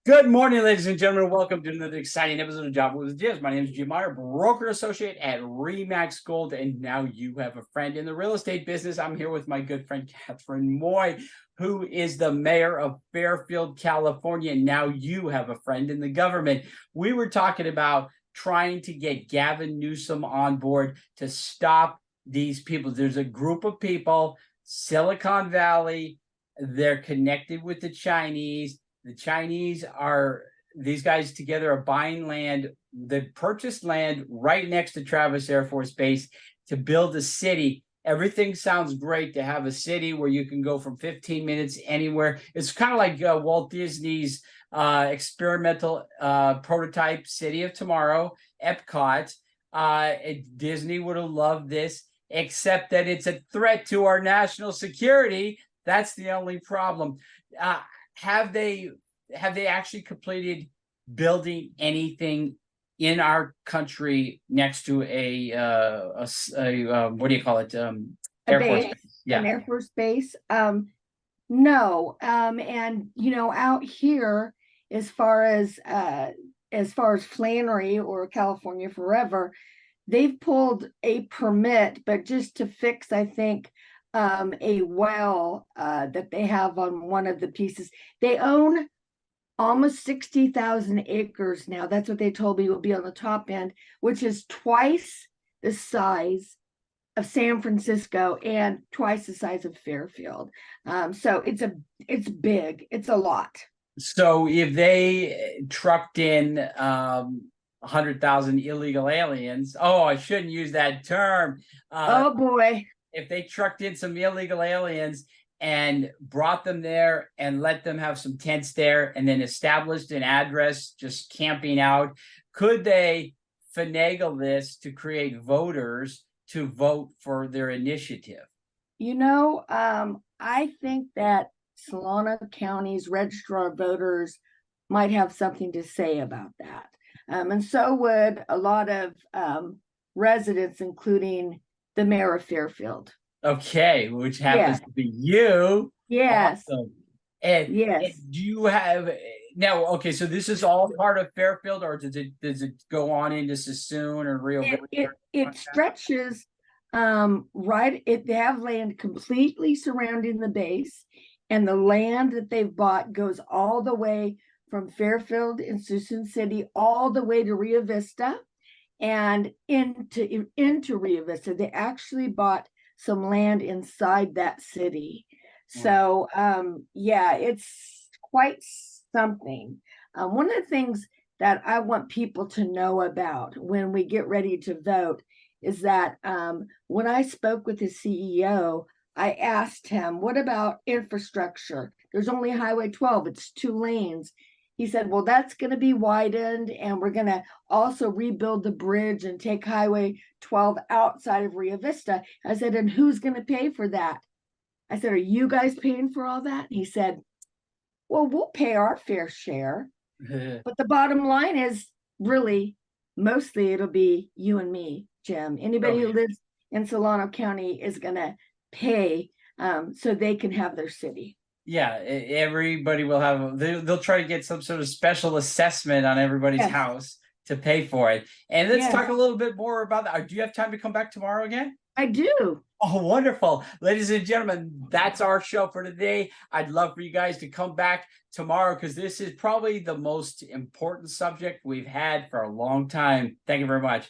Good morning, ladies and gentlemen. Welcome to another exciting episode of Job with Jibs. My name is Jim Meyer, broker associate at Remax Gold, and now you have a friend in the real estate business. I'm here with my good friend Catherine Moy, who is the mayor of Fairfield, California. And now you have a friend in the government. We were talking about trying to get Gavin Newsom on board to stop these people. There's a group of people, Silicon Valley, they're connected with the Chinese. The Chinese these guys together are buying land. They purchased land right next to Travis Air Force Base to build a city. Everything sounds great to have a city where you can go from 15 minutes anywhere. It's kind of like Walt Disney's experimental prototype City of Tomorrow, Epcot. Disney would have loved this, except that it's a threat to our national security. That's the only problem. Have they actually completed building anything in our country next to a what do you call it? Air Force base. Yeah, an Air Force base. No. And out here, as far as Flannery or California Forever, they've pulled a permit, but just to fix, I think, a well that they have on one of the pieces. They own almost 60,000 acres now. That's what they told me will be on the top end, which is twice the size of San Francisco and twice the size of Fairfield. So it's big. It's a lot. So if they trucked in 100,000 illegal aliens, I shouldn't use that term. Oh boy. If they trucked in some illegal aliens and brought them there and let them have some tents there and then established an address just camping out, could they finagle this to create voters to vote for their initiative? I think that Solano County's registrar of voters might have something to say about that. And so would a lot of residents, including the mayor of Fairfield. Okay, which happens to be you. Yes. Awesome. And do you have now? Okay, so this is all part of Fairfield, or does it go on into Sassoon or Rio Verde? It stretches right. They have land completely surrounding the base, and the land that they've bought goes all the way from Fairfield in Sassoon City all the way to Rio Vista. And into Rio Vista, they actually bought some land inside that city. So it's quite something. One of the things that I want people to know about when we get ready to vote is that when I spoke with the CEO, I asked him, what about infrastructure? There's only Highway 12, it's 2 lanes. He said, well, that's going to be widened, and we're going to also rebuild the bridge and take Highway 12 outside of Rio Vista. I said, and who's going to pay for that? I said, are you guys paying for all that? He said, well, we'll pay our fair share. But the bottom line is really, mostly it'll be you and me, Jim. Anybody who lives in Solano County is going to pay so they can have their city. Yeah, everybody will have. They'll try to get some sort of special assessment on everybody's house to pay for it. And let's talk a little bit more about that. Do you have time to come back tomorrow again? I do. Oh, wonderful. Ladies and gentlemen, that's our show for today. I'd love for you guys to come back tomorrow because this is probably the most important subject we've had for a long time. Thank you very much.